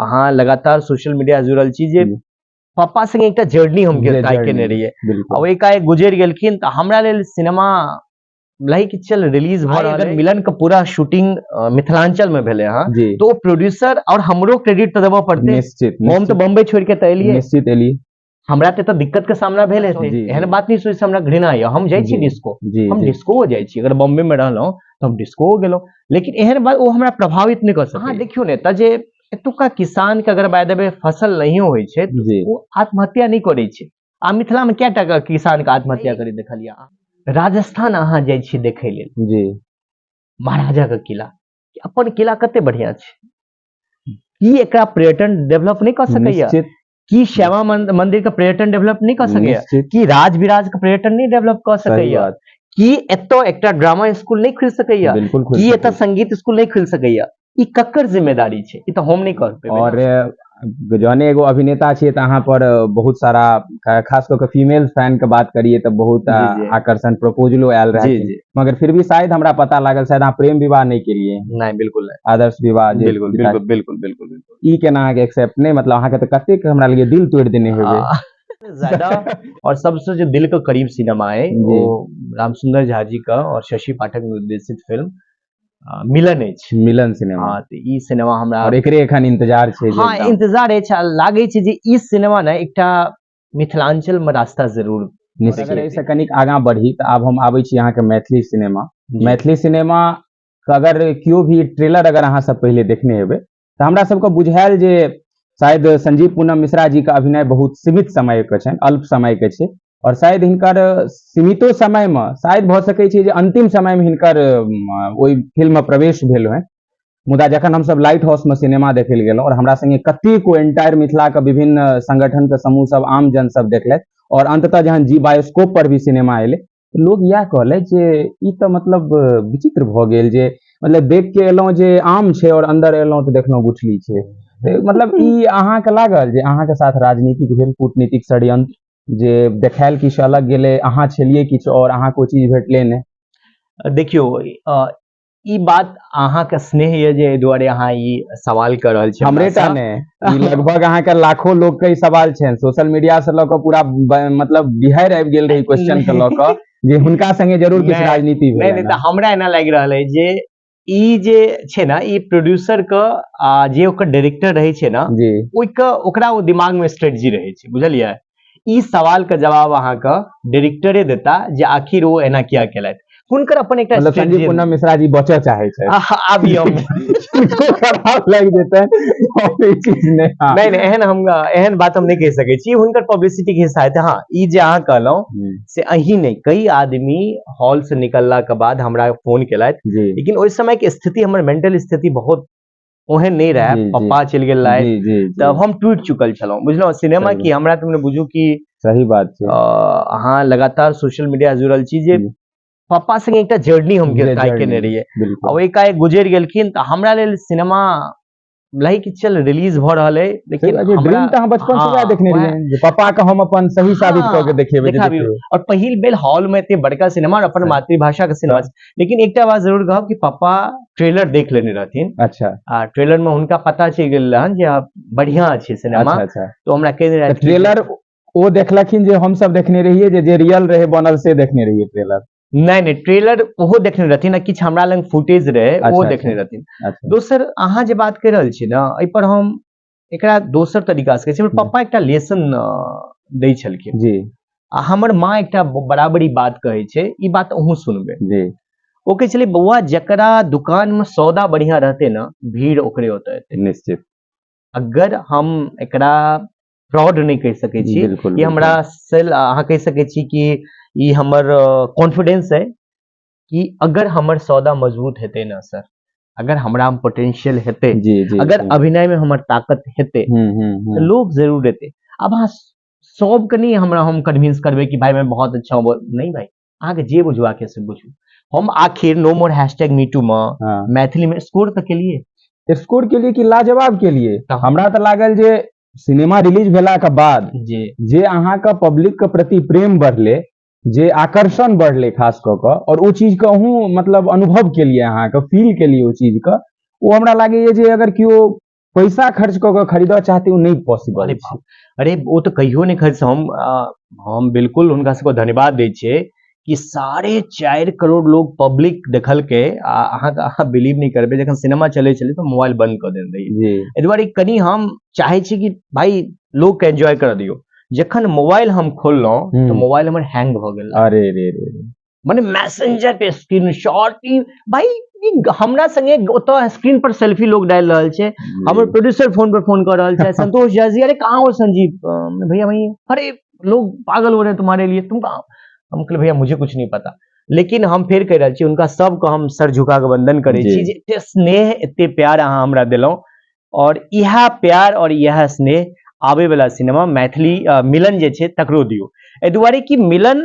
अहाँ लगातार social media जुड़ल छी जे पापा संगे एकटा जर्नी हम तय केने रहिए और एकाएक गुजर गेलखिन त हमरा लेल सिनेमा लही कि चल रिलीज भ रहल है। मिलन का पूरा शूटिंग मिथिलांचल में भेले हां तो प्रोड्यूसर और हमरो क्रेडिट त देबो पड़ते। निश्चित हम तो बम्बई छोड़ के त एलिए, निश्चित एलिए, हमरा ते दिक्कत के सामना भेल हेते। एहन बात नहीं सोच हमरा घृणा है, हम जाय छी डिस्को, हम डिस्को जाय छी, अगर बॉम्बे में रहलौ तो हम डिस्को गेलो, लेकिन एहन बात वो हमरा प्रभावित नहीं कर सके। हां देखियो ने त जे एतुका किसान के अगर बाय द वे फसल नहीं होय छै वो आत्महत्या नहीं करे छै। आ मिथिला में क्या टका किसान के आत्महत्या करे देखलिया। राजस्थान अहाँ जाय छी देखे लेल जी महाराजा के किला, अपन किला कते बढ़िया छै, की एकरा पर्यटन डेवलप नहीं कर सकैया, की श्यामा मंदिर का पर्यटन डेवलप नहीं कर सकैया, की राज विराज का पर्यटन नहीं डेवलप कर सकैया, की एतो एकटा ड्रामा स्कूल नहीं खुल सकैया, की एतो संगीत स्कूल नहीं खुल सकैया। ई कक्कर जिम्मेदारी छै, ई तो हम नहीं कर पेबै। और जौने एगो अभिनेता छियै त अहाँ पर बहुत सारा खास करके फीमेल फैन के बात करिए त बहुत आकर्षण प्रपोजलो आयल रहे, मगर फिर भी शायद हमरा पता लागल शायद अहाँ प्रेम विवाह नहीं केलिए। नहीं बिल्कुल नहीं, आदर्श विवाह बिल्कुल बिल्कुल बिल्कुल बिल्कुल। ई केना अहाँ के एक्सेप्ट नहीं, मतलब अहाँ के त कतेक हमरा लगे दिल तोड़ देने होबे ज्यादा। और सबसे जो दिल के करीब सिनेमा है वो रामसुंदर झा जी का और शशि पाठक निर्देशित फिल्म मिलन है, मिलन सिनेमा। हाँ तो ई सिनेमा हमरा और एकरे एखन इंतजार छै। हाँ इंतजार है, लागे छै जे ई सिनेमा ना एकटा मिथिलांचल में रास्ता जरूर। अगर ऐसे कनिक आगा बढ़ी तो आब हम आबै छी अहाँ के मैथिली सिनेमा। मैथिली सिनेमा के अगर कियो भी ट्रेलर अगर अहाँ सब पहले देखने हेबै तो हमरा सबके बुझायल जे शायद संजीव पूनम मिश्रा जी का अभिनय बहुत सीमित समय के छनि, अल्प समय के छै, और शायद हिनकर सीमितो समय में शायद भ सकै छै जे अंतिम समय में हिनकर ओई फिल्म में प्रवेश भेल है। मुदा जखन हम सब लाइट हाउस में सिनेमा देखे ले गेलौं और हमरा संगे कतेको एंटायर मिथिला के विभिन्न संगठन के समूह सब, आम जन सब देखलथि, और अंततः जहन जी बायोस्कोप पर भी सिनेमा एले तो लोग यह कहले जे ई तो मतलब विचित्र भ गेल, जे मतलब देख के एलौं जे आम छै और अंदर एलौं तो देखलौं गुठली छै। मतलब ई अहाँ के लागल जे अहाँ के साथ राजनीतिक भेल, कूटनीतिक षड्यंत्र, जे देखायल किछ अलग गेले, अहाँ छलिए किछ और अहाँ को चीज भेटले ने? देखियो ई बात अहाँ के स्नेह ये जे द्वारे अहाँ ई सवाल कर रहल छी। हमरे टा ने, ई लगभग अहाँ के लाखों लोग के सवाल छै, सोशल मीडिया से ल के पूरा मतलब बिहार आबि गेल रही क्वेश्चन के ल के जे हुनका संगे जरूर किछ राजनीति भेल। नहीं त हमरा एना लागि रहल है जे ई जे छै ना, ई प्रोड्यूसर के जे ओकर डायरेक्टर रहे छै ना, ओकरा वो दिमाग में स्ट्रेटजी रहे छै, बुझलियै। ई सवाल का जवाब अहाँ का डायरेक्टरे देता जे आखिर वो एना किया केलथि। हुनकर अपन एकटा मतलब संजीव पूनम मिश्रा जी बचे चाहे छै, आबी हम खराब लग जेतै और ई चीज नहीं एहन हम एहन बात हम नहीं कह सकै छी, हुनकर पब्लिसिटी के हिसाब से। हाँ ई जे अहाँ कहलौ से अही नहीं, कई आदमी हॉल से निकलला के बाद हमरा फोन केलथि, लेकिन ओइ समय के स्थिति, हमर मेंटल स्थिति बहुत ओहन नहीं रहा। पप्पा चल गेल लाइफ, तब हम टूट चुकल छलौ, बुझलौ। सिनेमा की हमरा तुमने बुझू कि सही बात छै, अहाँ लगातार सोशल मीडिया जुड़ल छी जे पापा संगे एकटा जर्नी हम तय केने रहिए और एकाएक गुजर गेलखिन त हमरा लेल सिनेमा लही कि चल रिलीज भ रहल है, लेकिन ड्रीम त हम बचपन से वह देखने रहिए जे पापा का हम अपन सही साबित क के देखेबै। और पहिल बेर हॉल में एते बड़का सिनेमा और अपन मातृभाषा के सिनेमा। लेकिन एकटा बात जरूर कहब कि पापा ट्रेलर देख लेने रहथिन। अच्छा, ट्रेलर में हुनका पता चल गेल रहन जे बढ़िया छै सिनेमा। तो हमरा कहने रहथिन ट्रेलर ओ देखलखिन जे हम सब देखने रहिए, जे रियल रहे बनल से देखने रहिए ट्रेलर? नहीं ट्रेलर ओहो देखने रहथिन, किछ हमरा लंग फुटेज रहे वो देखने रहथिन। दोसर अहाँ जे बात कर रहल छी ना, एहि पर हम एकरा दोसर तरीका से कहै छी। पापा एकटा लेसन दै छलखिन जी, आ हमर माँ एकटा बराबरी बात कहै छै, ई बात अहूँ सुनबे जी। ओ कहै छलै बौआ जकरा दुकान में सौदा बढ़िया रहते ना, भीड़ ओकरे होते। निश्चित, अगर हम एकरा फ्रॉड नहीं कह सकै छी, ये हमरा सेल अहाँ कह सकै छी कि ई हमर कॉन्फिडेंस है कि अगर हमर सौदा मजबूत हेते ना सर, अगर हमरा में पोटेंशियल हेते, अगर अभिनय में हमर ताकत हेते तो लोग जरूर देते। अब हाँ सब के नहीं हमरा हम कन्विंस करबे कि भाई मैं बहुत अच्छा हूँ, नहीं भाई, आहाँ के जे बुझवा के से बुझू। हम आखिर नो मोर #MeToo में मैथिली में स्कोर तक के लिए कि लाजवाब के लिए हमरा तो लागल जे सिनेमा रिलीज भेला के बाद जे अहाँ का पब्लिक के प्रति प्रेम बढ़ले, जे आकर्षण बढ़ले खास क के, और वो चीज के अहूँ मतलब अनुभव के लिए, अहाँ के फील के लिए वो चीज का, वो हमरा लागे जे अगर कियो पैसा खर्च कऽ के खरीदऽ चाहते उ नहीं पॉसिबल अरे छै। बाप, अरे वो तो कहियो नहीं खर्च हम बिल्कुल हुनका सबको धन्यवाद दै छियै कि 4.5 करोड़ लोग पब्लिक देखल के अहाँ बिलीव नहीं करबे जखन सिनेमा चले छले तो मोबाइल बंद कर देने रहिए जी एहि दुआरे कनी हम चाहे छी कि भाई लोग के एंजॉय कर दियो जखन मोबाइल हम खोललहुं तो मोबाइल हमर हैंग भ गेल अरे रे रे रे। माने मैसेंजर पे स्क्रीनशॉट ई भाई ई हमरा संगे ओतऽ स्क्रीन पर सेल्फी लोग डाल रहल छै हमर प्रोड्यूसर फोन पर फोन कर रहल छै संतोष झा जी अरे कहाँ हो संजीव भैया वही हैं। अरे लोग पागल हो रहे हैं तुम्हारे लिए तुम कहाँ हम कहले भैया मुझे कुछ नहीं पता लेकिन हम फेर कह रहल छी हुनका सबके हम सर झुका के वंदन करे छी जे एते स्नेह एते प्यार अहाँ हमरा देलौं और इहा प्यार और इहा स्नेह आवे वाला सिनेमा मैथिली मिलन जे छै तकरो दियो एहि दुआरे कि मिलन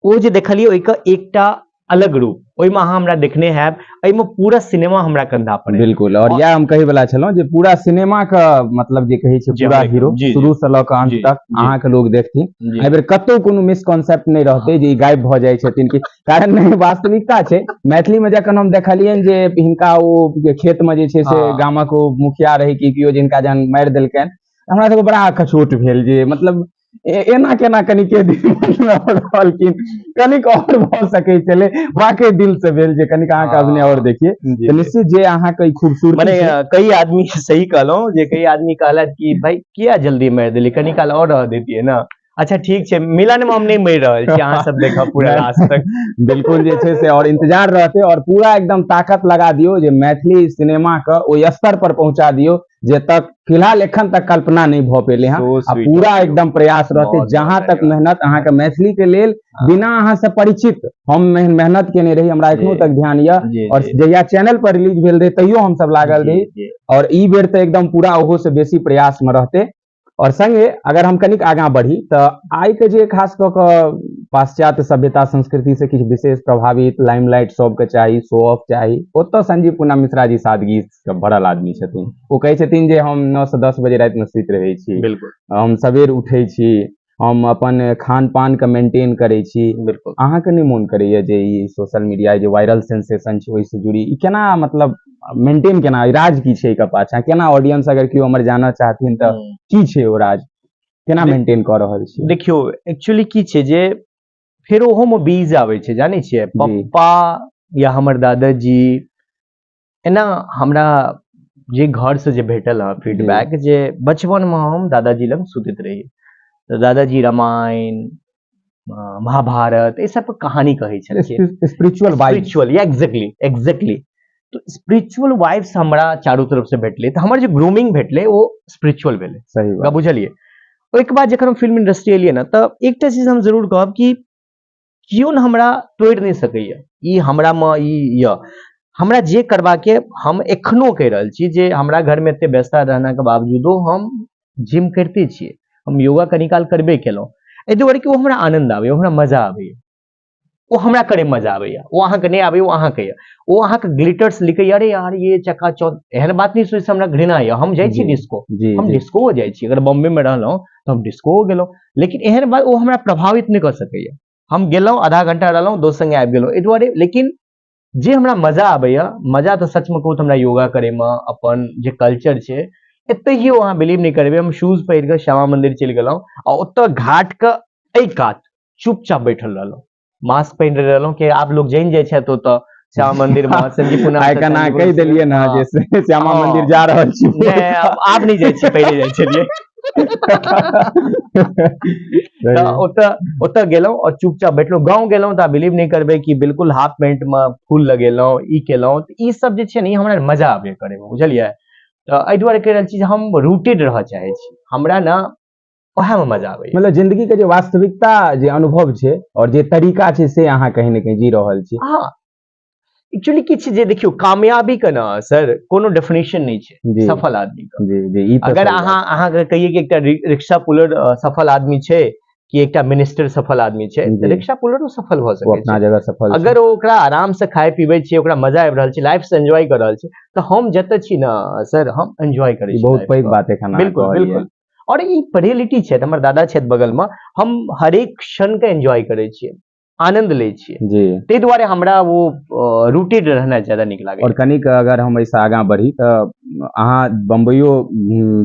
ओ जे देखलिए ओइका एकटा अलग रूप ओइमे अहाँ हमरा देखने हैब एइमे पूरा सिनेमा हमरा कंधा पर है। बिल्कुल और यह हम कहे वाला छलौं जे पूरा सिनेमा का मतलब जे कहे छै पूरा हीरो शुरू से ल के अंत तक अहाँ के लोग देखथिन एहि बेर कतौ कोनो मिसकॉन्सेप्ट नहीं रहते जे गायब भ जाय छथिन कि कारण नहीं वास्तविकता छै मैथिली में जखन हम देखलियन जे हिनका ओ खेत में जे छै से गामक ओ मुखिया रहे कि कियो जिनका जहन मारि देलकैन हमरा सबके बड़ा अकछोट भेल जे मतलब एना केना कनिके दिन रहलखिन कनिक और भ सकै छलै वाकई दिल से भेल जे कनिक अहाँ के अभिनय और देखिए तो निश्चित जे अहाँ के खूबसूरती माने कई आदमी सही कहलौं जे कई आदमी कहलत कि भाई किया जल्दी मारि देली कनी काल और रह देतिए ना अच्छा ठीक छै मिलन में हम नहीं मर रहल छी अहाँ सब देखब पूरा लास्ट तक बिल्कुल जे छै से और इंतजार रहते और पूरा एकदम ताकत लगा दियो जे मैथिली सिनेमा के ओइ स्तर पर पहुंचा दियो जे तक फिलहाल एखन तक कल्पना नहीं भ पेले हैं पूरा एकदम प्रयास रहते जहां तक मेहनत अहाँ के मैथिली के लेल बिना अहाँ से परिचित हम मेहनत केने रही हमरा एखनो तक ध्यान या और जहिया चैनल पर रिलीज भेल रहे तैयो हम सब लागल रही और ई बेर तो एकदम पूरा ओहो से बेसी प्रयास में रहते और संगे अगर हम कनिक आगाँ बढ़ी तो आई के जे खास कऽ कऽ पाश्चात्य सभ्यता संस्कृति से किछु विशेष प्रभावित लाइमलाइट सबके चाही शो ऑफ चाही ओतऽ संजीव पूना मिश्रा जी सादगी के भरल आदमी छथिन ओ कहै छथिन जे हम 9 से 10 बजे राति में सुति रहै छी बिल्कुल हम सबेर उठै छी हम अपन खान पान के मेंटेन करै छी बिल्कुल अहाँ के नहीं मोन करैया जे ई सोशल मीडिया जे वायरल सेंसेशन छै ओहि से जुड़ी ई केना मतलब मेंटेन केना राज की छै एकर पाछा केना ऑडियंस अगर केओ हमर जानऽ चाहथिन तऽ की छै ओ राज केना मेंटेन कऽ रहल छी देखियो एक्चुअली की छै जे फेर ओहो में बीज आबै छै जानै छियै पप्पा या हमर दादाजी एना हमरा जे घर से जे भेटल है फीडबैक जे बचपन में हम दादाजी लग सुतैत रही तो दादाजी रामायण महाभारत ये सब कहानी कहे छलखिन स्पिरिचुअल या एग्जैक्टली तो स्पिरिचुअल वाइब्स हमरा चारों तरफ से भेटले तो हमर जे ग्रूमिंग भेटले वो स्पिरिचुअल भेले सही बात बुझलिए ओइके बाद जखन हम फिल्म इंडस्ट्री एलिए ना तऽ एकटा चीज हम जरूर कहब कि कियो ने हमरा तोड़ि नहीं सकैया ई हमरा में ई य हमरा जे करबा के हम एखनो कह रहल छी जे हमरा घर में एते व्यस्तता रहना के बावजूदो हम जिम करते छियै हम योगा कनी काल करबे केलौं एहि दुआरे कि वो हमरा आनंद आबैया हमरा मजा आबैया वो हमरा करे मजा आबैया वो अहाँ के नहीं आबैया वो अहाँ के वो अहाँ के ग्लिटर्स लिखे अरे यार ये चकाचौंध एहन बात नहीं सोच हमरा घृणा या हम जाइ छी डिस्को हम डिस्को जाइ छी अगर बॉम्बे में रहलौं तो हम डिस्को गेलौं लेकिन एहन बात वो हमरा प्रभावित नहीं कर सकैया हम गेलौं आधा घंटा रहलौं दोस्त संगे आबि गेलौं एहि दुआरे लेकिन जे हमरा मजा आबैया मजा तो सच में कहू तो हमरा योगा करे में अपन जे कल्चर छै एतहियो अहाँ बिलीव नहीं करबे हम शूज पहिर के श्यामा मंदिर चलि गेलौं आ ओतऽ घाट के एहि कात चुपचाप बैठल रहलौं मास्क पहिन रहलौं कि आप लोग जानि जाइ छथि ओतऽ श्यामा मंदिर में संजीव पूना आइकन कहि देलिए ना जे श्यामा मंदिर जा रहल छी नहीं आप नहीं जाइ छी पहिले जाइ छलिए ओतऽ गेलौं और चुपचाप बैठलौं गाँव गेलौं तऽ बिलीव नहीं करबे कि बिल्कुल हाफ पैंट में फूल लगेलौं ई केलौं ई सब जे छै ने हमरा मजा आबे करे में बुझलिए तऽ एहि दुआरे कहि रहल छी जे हम रूटेड रह चाहे छी हमरा ना ओहे में मजा आबे मतलब जिंदगी के जे वास्तविकता जे अनुभव छै और जे तरीका छै से अहाँ कहीं न कहीं जी रहल छी हाँ एक्चुअली की छै जे देखियो कामयाबी के ना सर कोनो डेफिनेशन नहीं छै सफल आदमी का जी अगर अहाँ के कहिए कि एकटा रिक्शा पुलर सफल आदमी छै कि एकटा मिनिस्टर सफल आदमी छै रिक्शा पुलर सफल भ सकै अपना जगह सफल अगर ओकरा आराम से खाय पीबै छै ओकरा मजा आबि रहल छै लाइफ से एंजॉय कर रहल छै तऽ हम जतऽ छी ना सर हम एंजॉय करै छी बहुत पैघ बात है बिल्कुल और ई रियलिटी छै हमर दादा छथि बगल में हम हरेक क्षण के एंजॉय करै छियै आनंद ले छियै जी। ताहि दुआरे हमरा वो रूटेड रहना ज्यादा नीक लागैए। और कनिक अगर हम ऐसा आगाँ बढ़ी तऽ अहाँ बम्बइयो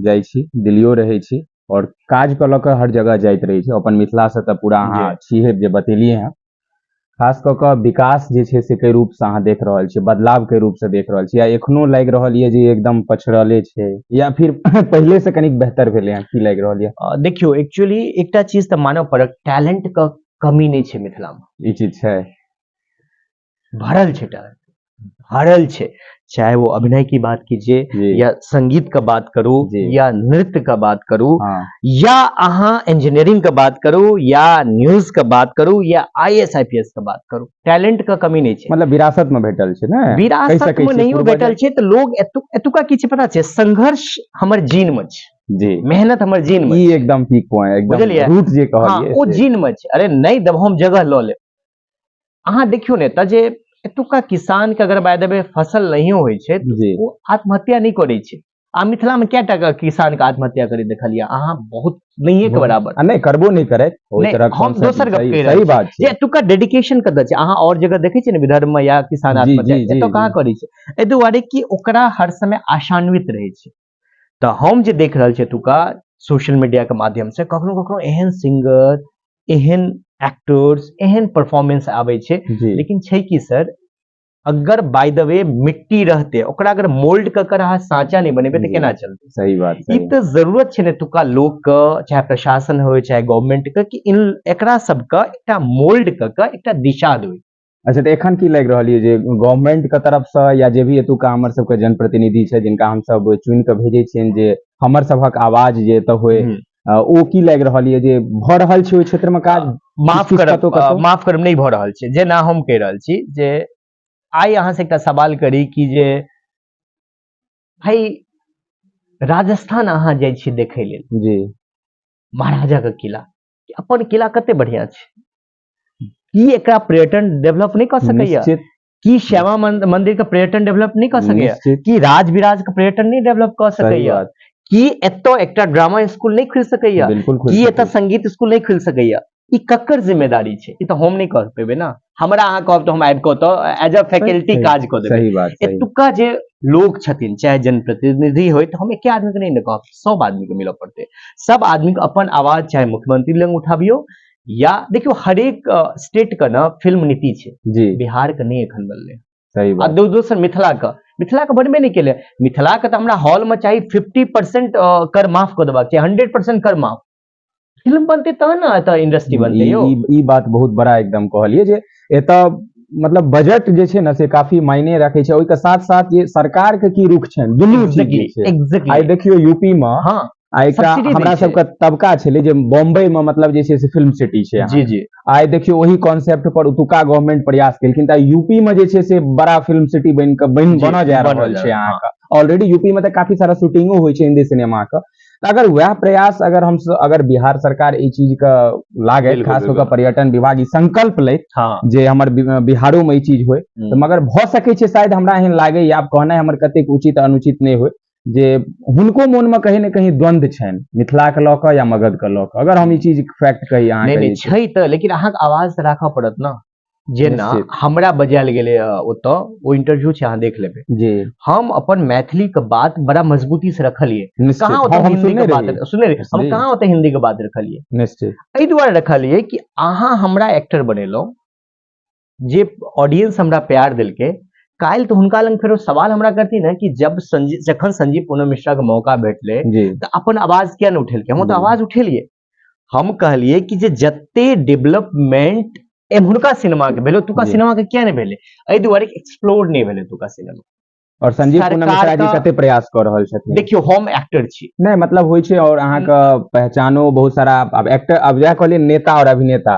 जाइ छी, दिल्लियो रहै छी और काज कऽ लऽ कऽ हर जगह जाइत रहै छी। अपन मिथिला से तऽ पूरा अहाँ छियै जे बतेलियै हैं। खास कऽ कऽ विकास जे छै से कै रूप से अहाँ देख रहल छियै, बदलाव के रूप से देख रहल छियै, या एखनो लागि रहल ये जे एकदम पछड़ले छै, या फिर पहिले से कनिक बेहतर भेलै हैं, की लागि रहल ये? देखियो एक्चुअली एकटा चीज तऽ मानव पड़त, टैलेंट का कमी नहीं छै मिथिला में। ई चीज छै, भरल छै टैलेंट, भरल छै। चाहे वो अभिनय की बात कीजिए या संगीत का बात करूं या नृत्य का बात करूं या अहाँ इंजीनियरिंग का बात करूं या न्यूज का बात करूं या आईएएस आईपीएस का बात करूं, टैलेंट का कमी नहीं छै। मतलब विरासत में भेटल छै ने, विरासत में नहीं भेटल छै तऽ लोग एतुका की छै पता छै, संघर्ष हमर जीन में छै जी, मेहनत हमर जीन में, ई एकदम पीक पॉइंट, एकदम रूट जे कहलिए ओ जीन में छै। अरे नहीं दब हम जगह लऽ लेब। अहाँ देखियो ने त जे एतुका किसान के अगर बाय द वे फसल नहीं होइ छै वो आत्महत्या नहीं करै छै। आ मिथिला में क्या टका किसान के आत्महत्या करे देखलिए अहाँ? बहुत नहीं के बराबर, नहीं करबो नहीं करे। हम दोसर गप कहि रहल छी, सही बात छै। एतुका डेडिकेशन कतऽ छै? अहाँ और जगह देखै छियै ने विदर्भ में या किसान आत्महत्या, एतऽ कहाँ करै छै? एहि दुआरे कि ओकरा हर समय आशान्वित रहै छै। तऽ हम जे देख रहल छी एतुका सोशल मीडिया के माध्यम से कखनो कखनो एहन सिंगर, एहन एक्टर्स, एहन परफॉर्मेंस आबै छै, लेकिन छै कि सर अगर बाय द वे मिट्टी रहते ओकरा अगर मोल्ड कर अहाँ साँचा नहीं बनेबे तो केना चलते? सही बात, ई तो जरूरत छै ने एतुका लोग के, चाहे प्रशासन हो चाहे गवर्नमेंट के, कि इन एकरा सब के एकटा मोल्ड के एकटा दिशा देबै। अच्छा, तो एखन की लागि रहल ये जे गवर्नमेंट के तरफ से या जे भी एतुका हमर सबके जनप्रतिनिधि छै जिनका हम सब चुनि के भेजै छियनि जे हमर सबहक आवाज जे एतऽ होय, ओ की लागि रहल ये जे भऽ रहल छै ओहि क्षेत्र में काज? माफ करब नहीं भऽ रहल छै। जेना हम कहि रहल छी जे आइ अहाँ से एकटा सवाल करी कि जे भाई राजस्थान अहाँ जाइ छी देखै लेल जी, महाराजा के किला, अपन किला कते बढ़िया छै, की एकरा पर्यटन डेवलप नहीं कर सकैया? की श्यामा मंदिर का पर्यटन डेवलप नहीं कर सकैया? की राज विराज का पर्यटन नहीं डेवलप कर सकैया? की एतऽ एकटा ड्रामा स्कूल नहीं खुल सकैया? की एतऽ संगीत स्कूल नहीं खुल सकैया? ई ककर जिम्मेदारी छै? ई तऽ हम नहीं कह पेबै ना। हमरा अहाँ कहब तऽ हम आबि कऽ तऽ एज अ फैकल्टी काज कऽ देबै। एतुका जे लोग छथिन चाहे जनप्रतिनिधि होय तऽ हम एके आदमी के नहीं न कहब, सब आदमी के मिलऽ पड़तै। सब आदमी के अपन आवाज चाहे मुख्यमंत्री लग उठाबियो या देखियो हरेक स्टेट का ना फिल्म नीति छै, बिहार के नहीं एखन बनलै। सही बात। दोसर मिथिला के बनबे नहीं केले। मिथिला के तऽ हमरा हॉल में चाही 50% कर माफ कऽ देबाक चाही, 100% कर माफ। फिल्म बनते तहन ना एतऽ इंडस्ट्री बनते यौ। ई बात बहुत बड़ा एकदम कहलिए जे एतऽ मतलब बजट जे छै ना से काफी मायने रखे छै, ओहि के साथ साथ ये सरकार के की रुख छै दुनू चीज छै। आइ देखियो यूपी में एकटा हमरा सबके तबका छलै जे बॉम्बे में मतलब जे छै से फिल्म सिटी छै। जी जी। आइ देखियो वही कॉन्सेप्ट पर ओतुका गवर्नमेंट प्रयास केलखिन तऽ यूपी में जे छै से बड़ा फिल्म सिटी बनऽ जा रहल छै अहाँ के। ऑलरेडी यूपी में तऽ काफी सारा शूटिंगो होइ छै हिंदी सिनेमा के। अगर वह प्रयास अगर बिहार सरकार ई चीज का लागे, खास कऽ पर्यटन विभाग ई संकल्प ले जे हमर बिहारो में ई चीज होय, तो मगर भ सकै छै शायद हमरा एहन लागे, या कहनाइ हमर कतेक उचित अनुचित नहीं होय, जे हुनको मोन में कहीं न कहीं द्वंद्व छनि मिथिला के लऽ कऽ या मगध के लऽ कऽ। अगर हम ई चीज फैक्ट कही अहाँ नहीं छै तऽ, लेकिन अहाँ के आवाज तऽ राखऽ पड़त ना। जेना हमरा बजायल गेलै ओतऽ ओ इंटरव्यू छै, अहाँ देख लेबै जी। हम अपन मैथिली के बात बड़ा मजबूती से रखलिए, कहाँ ओतऽ हिंदी के बात सुने रही, हम कहाँ ओतऽ हिंदी के बात रखलिए। निश्चित एहि दुआरे रखलिए कि अहाँ हमरा एक्टर बनेलहुँ, जे ऑडियंस हमरा प्यार देलकै, काल्हि तऽ हुनका लग फेरो सवाल हमरा करती ना कि जखन संजीव पूनम मिश्रा के मौका भेटलै तऽ अपन आवाज किया नहि उठेलकै? हम तऽ आवाज उठेलिए। हम कहलिए कि जे जते डेवलपमेंट हुनका सिनेमा के भेलै तुका सिनेमा के किया नहीं भेलै? एहि दुआरे एक्सप्लोर नहीं भेलै तुका सिनेमा। और संजीव पूनम मिश्रा जी कते प्रयास कर रहल छथिन। देखियो हम एक्टर छी, नहीं मतलब होय छै, और अहाँ के पहचानो बहुत सारा अब एक्टर, अब यह कहलिए नेता और अभिनेता,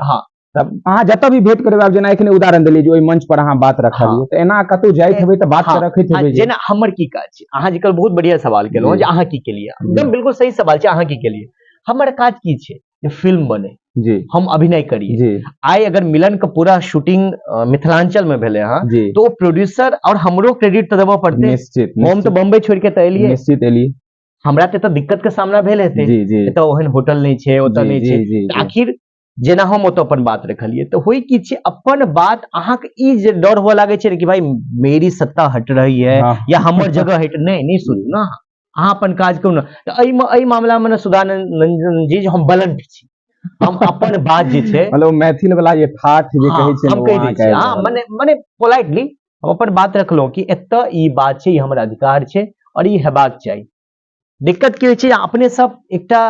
तब अहाँ जतऽ भी भेंट करबै, जेना एखने उदाहरण देलिए जे ओहि मंच पर अहाँ बात रखलिए, तऽ एना कतौ जाइत हेबै तऽ बात रखैत हेबै। जेना हमर की काज छै, अहाँ जे बहुत बढ़िया सवाल केलहुँ जे अहाँ की केलिए, एकदम बिल्कुल सही सवाल छै, अहाँ की केलिए। हमर काज की छै? जे फिल्म बने जी, हम अभिनय करिए। आइ अगर मिलन का पूरा शूटिंग मिथिलांचल में भेले तो प्रोड्यूसर और हमरो क्रेडिट तो देबऽ पड़ते। निश्चित। हम तो बॉम्बे छोड़ के तऽ एलिए, निश्चित एलिए, हमरा तऽ दिक्कत के सामना भेल हेतै, एतऽ ओहन होटल नहीं छै, ओतऽ नहीं छै, आखिर जेना हम ओतऽ अपन बात रखलिए तो होई की छै अपन बात अहाँ के ई जे डर हुआ लागे छै कि भाई मेरी सत्ता हट रही है या हमर जगह हट नहीं सोचू ना अहाँ अपन काज करू ना तो एई मामला में सुधानंद जी हम बलंट छी हम अपन बात जे छै मतलब मैथिल वाला ये ठाठ जे कहै छै हम कहि दै छी माने पोलाइटली हम अपन बात रखलहुँ कि एतऽ ई बात छै ई हमर अधिकार छै और ई हेबाक चाही दिक्कत की होइ छै अपने सब एकटा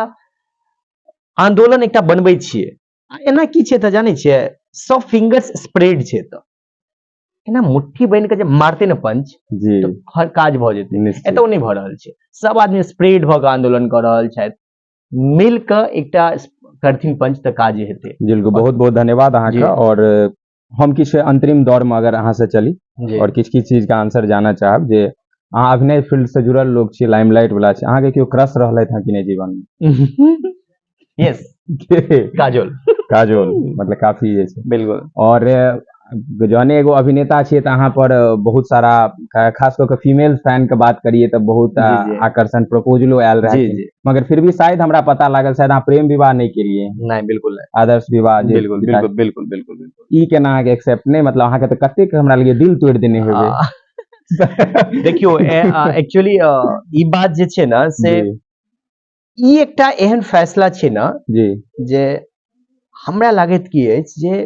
आंदोलन एकटा बनबै छियै एना की छै तऽ जानै छियै सब फिंगर्स स्प्रेड छै तऽ एना मुट्ठी बन के जे मारते ने पंच तो हर काज भऽ जेतै एतौ नहि भऽ रहल छै सब आदमी स्प्रेड भऽ के आंदोलन कऽ रहल छथि मिल के एकटा करथिन पंच तऽ काज हेतै बिल्कुल बहुत बहुत धन्यवाद अहाँके और हम किछु अंतरिम दौर में अगर अहाँ से चली और किछु चीज का आंसर जानना चाहब जे अहाँ अभिनय फील्ड से जुड़ल लोग छियै लाइमलाइट वाला छै अहाँ के केओ क्रश रहलथि हँ कि नहीं जीवन में यस काजोल काजोल मतलब काफी जे छै बिल्कुल और जहने एगो अभिनेता छियै तऽ अहाँ पर बहुत सारा खास कऽ के फीमेल फैन के बात करिए तऽ बहुत आकर्षण प्रपोजलो आयल रहे मगर फिर भी शायद हमरा पता लागल शायद अहाँ प्रेम विवाह नहीं केलिए नहीं बिल्कुल नहीं आदर्श विवाह बिल्कुल बिल्कुल बिल्कुल बिल्कुल बिल्कुल ई केना अहाँके एक्सेप्ट नहीं मतलब अहाँके तऽ कतेक हमरा लगे दिल तोड़ देने हेबै देखियो एक्चुअली ई बात जे छै ना से ई एकटा एहन फैसला छै ना जी जे हमरा लागत की अछि जे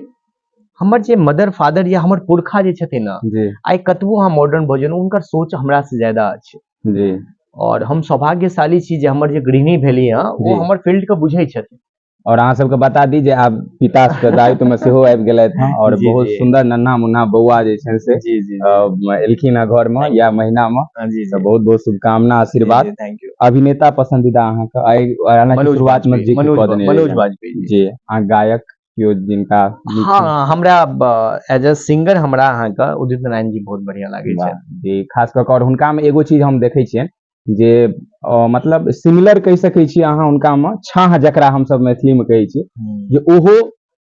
हमर जे मदर फादर या हमर पुरखा जे छथिन ना आइ कतबो हम मॉडर्न भोजन उनकर सोच हमरा से ज्यादा अछि जी और हम सौभाग्यशाली छी जे हमर जे गृहिणी भेली हैं वो हमर फील्ड के बुझै छथिन और अहाँ सबके बता दी जे आब पिता के दायित्व में सेहो आबि गेलथि हैं और बहुत सुंदर नन्हा मुन्ना बौआ जे छै से एलखिन हैं घर में या महीना में बहुत बहुत शुभकामना आशीर्वाद अभिनेता पसंदीदा अहाँ के शुरुआत में जी मनोज बाजपेयी जी अहाँ गायक जिनका हाँ हमरा एज अ सिंगर हमरा अहाँ का उदित नारायण जी बहुत बढ़िया लागे छै जी खास कऽ और हुनका में एगो चीज हम देखे छियै जे मतलब सिमिलर कह सकै छी अहाँ हुनका में छाह जकरा हम सब मैथिली में कहै छी जे ओहो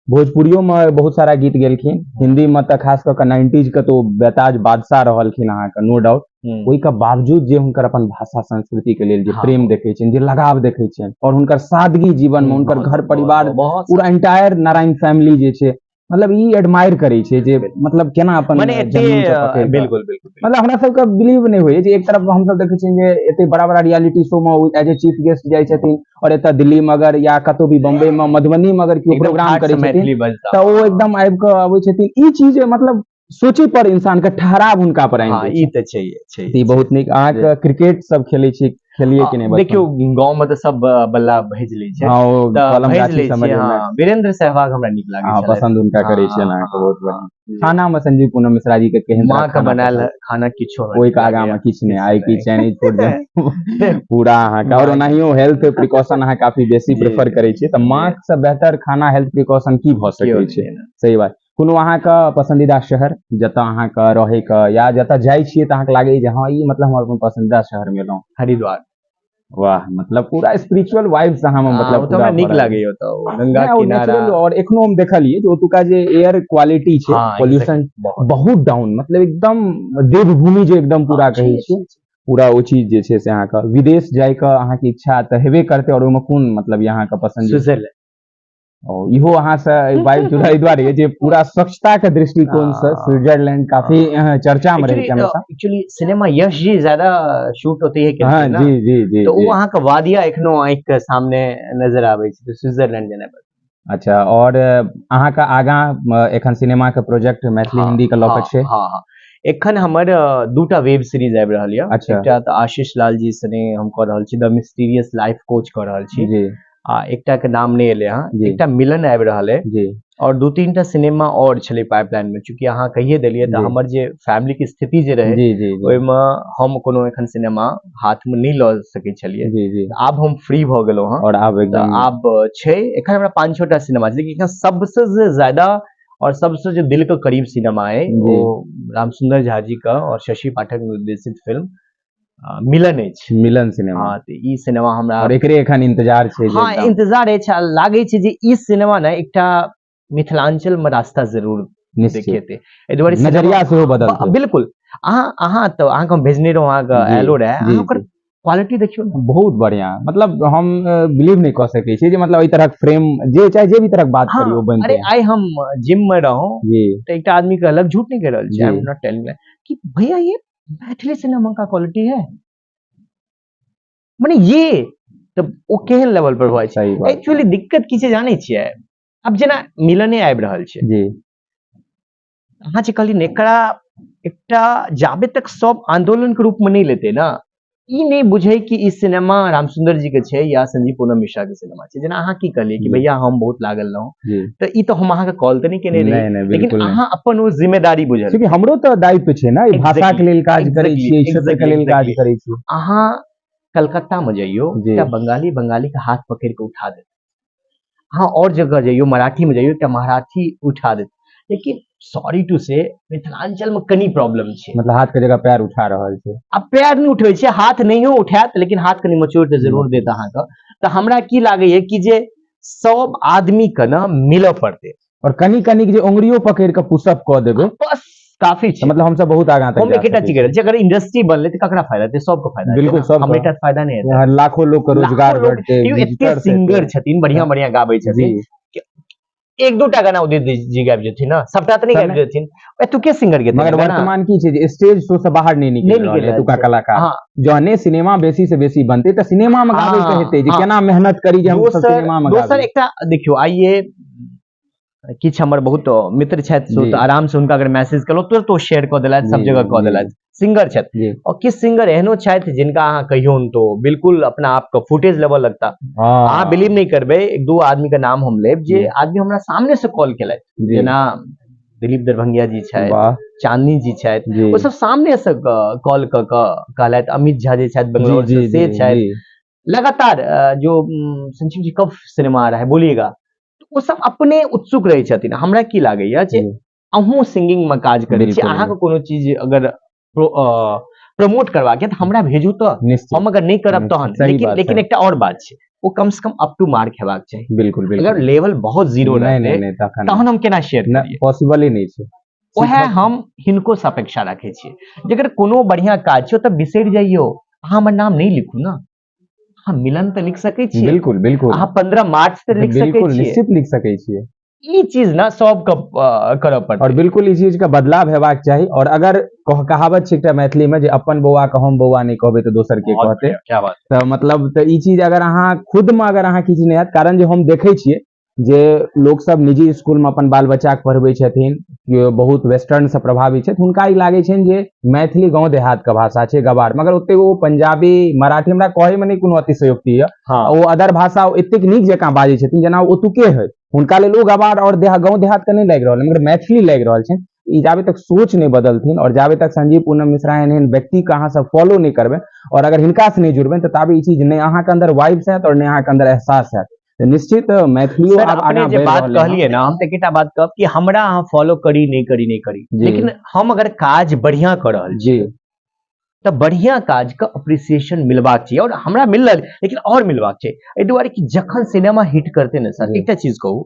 भोजपुरियो में बहुत सारा गीत गेलखिन हिंदी में तो खास कऽ 90s के तो बेताज बादशाह रहलखिन अहाँ के नो डाउट ओहि के बावजूद जे हुनकर अपन भाषा संस्कृति के लेल जे प्रेम देखे छियनि जे लगाव देखे छियनि और हुनकर सादगी जीवन में हुनकर घर परिवार पूरा एंटायर नारायण फैमिली जे छै मतलब ई एडमायर करे छै जे मतलब केना अपन बिल्कुल बिल्कुल मतलब हमरा सबके बिलीव नहीं होय जे एक तरफ हम सब देखे छियै जे एते बड़ा बड़ा रियलिटी शो में एज ए चीफ गेस्ट जाय छथिन और एतऽ दिल्ली में अगर या कतौ भी बम्बई में मधुबनी में अगर केओ प्रोग्राम करे छथिन तऽ वो एकदम आबि कऽ अबै छथिन ई चीज मतलब सोचे पर इंसान के ठहराव हुनका पर ई तऽ चाहिए बहुत नीक अहाँ के क्रिकेट सब खेलै छी खेलिए कि नहीं देखियो गांव में तो सब बल्ला भेज ले छै भेज ले छै वीरेंद्र सहवाग हमरा नीक लागे छै पसंद उनका करे छै ना के बहुत बढ़िया खाना में संजीव पूनम मिश्रा जी के केहन मां का बनायल खाना किछो कोई का आगा में किछ नहीं आई की चाइनीज फूड पूरा अहाँ का और ओनाहियो हेल्थ प्रिकॉशन अहाँ काफी बेसी प्रेफर करे छी त मां से बेहतर खाना हेल्थ प्रिकॉशन की भ सकै छै सही बात कोनो अहाँ का पसंदीदा शहर जतऽ अहाँ का रहे का या जतऽ जाय छियै तऽ अहाँ लागे जे हाँ ई मतलब हमर अपन पसंदीदा शहर में रहूं हरिद्वार वाह मतलब पूरा स्पिरिचुअल वाइब्स अहाँ में मतलब तो हमरा नीक लागे तो गंगा किनारा और एखनो हम देखलिए जे ओतुका जे एयर क्वालिटी छै पोल्यूशन बहुत डाउन मतलब एकदम देवभूमि जे एकदम पूरा कहै छै पूरा ओ चीज जे छै से अहाँ का विदेश जाय का अहाँ के इच्छा तऽ हेबे करते और ओहिमे कोन मतलब यहाँ का पसंद स्विट्जरलैंड इहो अहाँ से वाइब जुड़ा एहि दुआरे जे पूरा स्वच्छता के दृष्टिकोण से स्विट्जरलैंड काफी चर्चा में रहे छै हमेशा एक्चुअली सिनेमा यश जी ज्यादा शूट होती है हाँ जी जी जी तो वो अहाँ के वादिया एखनो आंख के सामने नजर आबै छै स्विट्जरलैंड जेना अच्छा और अहाँ का आगा एखन सिनेमा के प्रोजेक्ट मैथिली हिंदी के लऽ कऽ छै हाँ एखन हमर दूटा वेब सीरीज आबि रहल यऽ एकटा तऽ आशीष लाल जी सने हम कऽ रहल छी द मिस्टीरियस लाइफ कोच कऽ रहल छी जी एकटा के नाम नहीं एले हाँ एकटा मिलन आबि रहल है जी और दू तीन टा सिनेमा और छले पाइपलाइन में चूंकि अहाँ कहिए देलिए तऽ हमर जे फैमिली के स्थिति जे रहे जी जी ओहिमे हम कोनो एखन सिनेमा हाथ में नहीं लऽ सकै छलिए जी जी आब हम फ्री भऽ गेलहुँ हँ और आब एकदम आब छै एखन हमरा 5-6 टा सिनेमा छै लेकिन सबसे ज्यादा और सबसे जो दिल के करीब सिनेमा है वो रामसुंदर झा जी का और शशि पाठक निर्देशित फिल्म मिलन अछि मिलन सिनेमा हाँ तो ई सिनेमा हमरा और एकरे एखन इंतजार छै हाँ इंतजार अछि लागे छै जे ई सिनेमा ने एकटा मिथिलांचल में रास्ता जरूर देखेते एहि दुआरे नजरिया सेहो बदलते बिल्कुल अहाँ तो अहाँ हम भेजने रहूं अहाँ का एलो रहे ओकर क्वालिटी देखियो ना बहुत बढ़िया, मतलब हम बिलीव नहीं कर सके छी जे मतलब ई तरह फ्रेम जे चाहे जे भी तरह बात हाँ, करियो बनते अरे हैं आई हम जिम में रहूं जी तो एक आदमी के अलग झूठ नहीं कह रहल छी, जी। आई एम नॉट टेलिंग कि भैया ये मैथिली सिनेमा का क्वालिटी है, माने ये तो ओ केहन लेवल पर होइ छै। सही बात एक्चुअली दिक्कत की छै जानै छियै, अब जेना मिलने आबि रहल छै, जी अहाँ जे कहलियै ने एकरा एकटा जाबे तक सब आंदोलन के रूप में नहीं लेते ना, ई नहीं बुझे कि ई सिनेमा रामसुंदर जी के छै या संजीव पूनम मिश्रा के सिनेमा छै। जेना अहाँ की कहलियै कि जी भैया हम बहुत लागल रहूं, जी तो ई तो हम अहाँ के कॉल तो नहीं केने नहीं रही, नहीं लेकिन बिल्कुल नहीं, अहाँ अपन वो जिम्मेदारी बुझल क्योंकि हमरो तो दायित्व छै ना, ई भाषा के लेल काज करै छियै, ई क्षेत्र के लेल काज एग्जैक्टली। करै छियै अहाँ कलकत्ता में जाइयो जी एकटा बंगाली के हाथ पकड़ के उठा देत, हाँ और जगह जाइयो मराठी में जाइयो एकटा मराठी उठा देत, लेकिन सॉरी टू से मिथिलांचल में कनी प्रॉब्लम छै, मतलब हाथ के जगह पैर उठा रहल छै अब पैर नहीं उठबै छै, हाथ नहियो उठायत लेकिन हाथ कनी मचोड़ के जरूर देत अहाँके। तो हमरा की लागैये कि जे सब आदमी के ना मिलऽ पड़तै और कनी कनी जे उंगलियों पकड़ के पुशअप क देबै बस काफी तो छै। मतलब हम सब बहुत आगां तक हम जा एकेटा सकै चीज छी। कह जे अगर इंडस्ट्री बनले तो ककरा फायदा हेतै, सबके फायदा हेतै बिल्कुल ना, सबके। हमरे टा फायदा नहीं हेतै। यहाँ लाखों लोग के रोजगार लाखों लोग भेटतै, एते विजिटर्स सिंगर हेतै। छथिन, बढ़िया बढ़िया गाबै जी छथिन, कि एक दूटा गाना उदित जी गाबि जेथिन ना, सबटा तो नहीं गाबि जेथिन, एतुके सिंगर के मगर गाना वर्तमान की छै जे स्टेज शो से बाहर नहीं निकल नहीं रहल निकल है रहल एतुका छै। कलाकार। हाँ जहने सिनेमा बेसी से बेसी बनते तो सिनेमा में गाबै के हेतै जे हाँ, केना मेहनत करी जे हम सब दोसर सिनेमा में दोसर गाबी। एकटा देखियो आइए किछु हमर बहुत मित्र छथि जी तो आराम से हुनका अगर मैसेज केलहुँ तुरंत ओ शेयर कऽ देलथि, सब जी जगह कऽ जी देलथि, सिंगर छथि। जी और किछु सिंगर एहनो छथि जिनका अहाँ कहियोन तो बिल्कुल अपना आप के फुटेज लेवल लगता, अहाँ बिलीव नहीं करबै, एक दू आदमी के नाम हम लेब जे जी आदमी हमरा सामने से कॉल केलथि, जी जेना दिलीप दरभंगिया जी छथि, वाह चांदनी जी छथि, जी ओ सब सामने से कॉल कऽ कऽ कहलथि, अमित झा जी छथि जी बेंगलोर जी से जी छथि, जी लगातार जो संजीव जी कब सिनेमा आ रहा है बोलिएगा, वो सब अपने उत्सुक रहै छथिन। हमरा की लागैया जे जी अहूँ सिंगिंग में काज करै छी, बिल्कुल अहाँके कोनो चीज अगर प्रमोट करबाक है तो हमरा भेजू तो, निश्चित हम अगर नहीं करब तहन, सही लेकिन बात लेकिन है एकटा और बात छै, वो कम से कम अप टू मार्क हेबाक चाही। बिल्कुल अगर बिल्कुल लेवल बहुत जीरो नहीं रहतै नहीं नहीं तखन तहन हम केना शेयर नहीं करियै, पॉसिबल ही नहीं छै। ओहे हम हिनको से अपेक्षा राखै छियै जे अगर कोनो बढ़िया काज छै तऽ बिसरि जाइयो, अहाँ हमर नाम नहीं लिखू ना, अहाँ मिलन तऽ लिख सकै छियै, बिल्कुल बिल्कुल अहाँ 15 मार्च तऽ लिख सकै बिल्कुल छियै, निश्चित लिख सकै छियै। ई चीज ना सबके करऽ और पड़तै। बिल्कुल इस चीज का बदलाव हेबाक चाही। और अगर कहावत छै एकटा मैथिली में जे अपन बौआ के हम बौआ नहीं कहबै तो दोसर के बहुत कहतै, बढ़िया, क्या बात तो मतलब तो ई चीज अगर अहाँ खुद में अगर अहाँ किछु नहीं हैत, कारण जे हम देखै छियै जे लोग सब निजी स्कूल में अपन बाल बच्चा के पढ़बै छथिन, केओ बहुत वेस्टर्न से प्रभावित छथि, हुनका ई लागै छनि जे मैथिली गाँव देहात के भाषा छै गवार, मगर ओते ओ पंजाबी मराठी हमरा कहै में नहीं कोनो अतिशयोक्ति यऽ, हाँ ओ अदर भाषा एतेक नीक जकाँ बाजै छथिन जेना ओ ओतुके है, हुनका लेल ओ गवार और गाँव देहात के नहीं लागि रहल है, मगर मैथिली लागि रहल छै। ई जाबे तक सोच नहीं बदलथिन और जाबे तक संजीव पूनम मिश्रा एहन व्यक्ति के अहाँ सब फॉलो नहीं करबै और अगर हिनका से नहीं जुड़बै तो ताबे ई चीज नहीं अहाँ के अंदर वाइब्स हैत और नहीं अहाँ के अंदर एहसास हैत। तो निश्चित मैथिलियो सर आब अपने आगाँ जे बढ़ि बात रहलै हँ। कहलिए ना, हम तो एकेटा बात कहब कि हमरा अहाँ फॉलो करी नहीं करी नहीं करी, जी लेकिन हम अगर काज बढ़िया कर रहल जी छी तो बढ़िया काज का अप्रिसिएशन मिलबाक चाहिए, और हमरा मिलल लेकिन और मिलबाक चाहिए। एहि दुआरे कि जखन सिनेमा हिट करते ना सर, जी एकटा चीज कहू,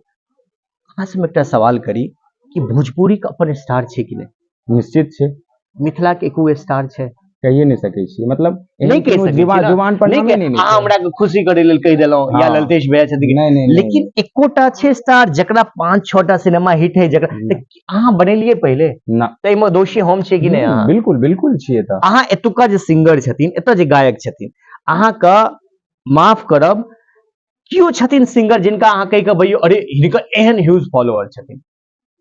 अहाँ से हम एकटा सवाल करी कि भोजपुरी के अपन स्टार छै कि नहीं, निश्चित छै, मिथिला के एको स्टार छै, कहिए नहीं सकै छी, मतलब नहीं एहन कहि कोनो सकै छी ना, जुबान पर नहीं नामे कहि, नहीं अहाँ छै। हमरा के खुशी करे लेल कहि देलहुं या हाँ ललतेश भैया छथिन, नहीं नहीं नहीं लेकिन एकोटा छै स्टार जकरा 5-6 टा सिनेमा हिट है, जकरा तऽ अहाँ बनेलिए पहले, ना तऽ एहिमे दोषी हम छियै कि नहीं अहाँ? बिल्कुल बिल्कुल छियै तऽ अहाँ एतुका जे सिंगर छथिन, एतऽ जे गायक छथिन, अहाँके माफ करब, केओ छथिन सिंगर जिनका अहाँ कहि कऽ भैयो अरे हिनकर एहन ह्यूज फॉलोअर छथिन,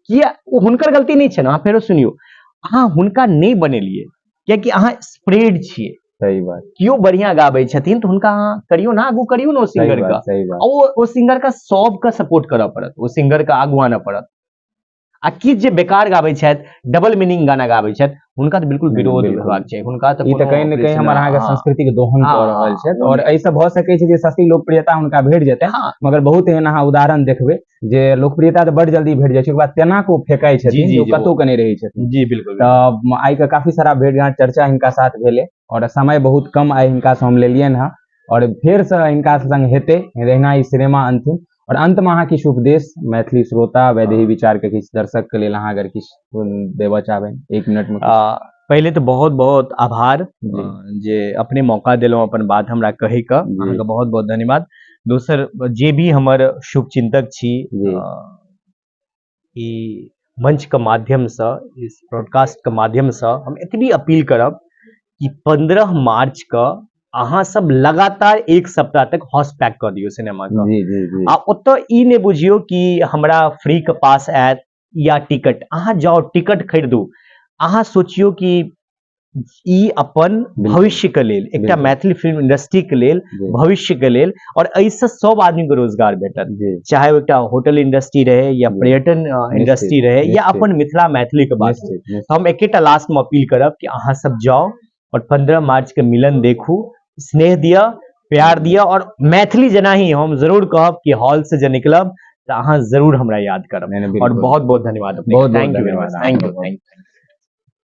किया ओ हुनकर गलती नहीं छै ना, अहाँ फेरो सुनियो, अहाँ हुनका नहीं बनेलिए कियाकि अहाँ स्प्रेड छियै। सही बात केओ बढ़िया गाबै छथिन तऽ हुनका अहाँ करियो ना, आगू करियो ना ओ सही सिंगर बात का, सही बात ओ सिंगर का सबके सपोर्ट करऽ पड़त, ओ सिंगर के आगू आनऽ पड़त। आ किछु जे बेकार गाबै छथि, डबल मीनिंग गाना गाबै छथि, हुनका तऽ बिल्कुल विरोध बिल्कुल हेबाक चाही, हुनका तऽ ई तऽ कोनो कहीं न कहीं ऑपरेशन हमर अहाँ के संस्कृति के दोहन हाँ कऽ रहल छथि, वो और नहीं, एहिसँ भऽ सकै छै जे सस्ती लोकप्रियता हुनका भेट जेतनि, हाँ मगर बहुत एहन अहाँ उदाहरण देखबै जे लोकप्रियता तऽ बड़ जल्दी भेट जाइ छै, ओकर बाद तेना को फेंकाइ जी छथिन जी जे ओ जी कतौ के नहीं रहै छथिन। जी बिल्कुल बिल्कुल। तऽ आइ के काफी सारा भेट घाट चर्चा हिनका साथ भेलै और समय बहुत कम आइ हिनका से हम लेलियनि हँ, और फेर से हिनका संग हेतै रहना ई सिनेमा अंतिम। और अंत में अहाँ किछु उपदेश मैथिली श्रोता वैदेही विचार के किछु दर्शक के लेल अहाँ अगर किछु देबऽ चाहबै 1 मिनट में? पहले तो बहुत बहुत आभार जी। जे अपने मौका दिलो अपन बात हमरा कहे का, जी। अहाँके बहुत बहुत धन्यवाद। दोसर जे भी हमर शुभचिंतक छी जी। ई मंच के माध्यम से, इस ब्रॉडकास्ट के माध्यम से हम एतबी अपील करब कि 15 मार्च का अहाँ सब लगातार एक सप्ताह तक हॉस पैक कर दियो सिनेमा का। जी जी जी आ ओतऽ ई नहि बुझियो कि हमरा फ्री के पास आयत या टिकट, अहाँ जाओ टिकट खरीदू। अहाँ सोचियो कि ई अपन बिल्कुल। भविष्य के लेल, एकटा बिल्कुल। मैथिली फिल्म इंडस्ट्री के लेल, जी। भविष्य के लेल, और ऐसे सब आदमी के रोजगार भेटत, जी चाहे वो एकटा होटल इंडस्ट्री रहे या जी। पर्यटन इंडस्ट्री रहे या निश्चित। अपन मिथिला मैथिली के बात हो। निश्चित तो हम एकेटा लास्ट में अपील करब कि अहाँ सब जाओ और 15 मार्च के मिलन देखू, स्नेह दिया, प्यार दिया, और मैथिली जना ही हम जरूर कहब कि हॉल से जे निकलब तो अहाँ जरूर हमरा याद करब। नहीं, नहीं, और बिल्कुल। बहुत बहुत धन्यवाद अपने। बहुत बहुत थैंक यू वेरी मच। धन्यवाद। Thank you.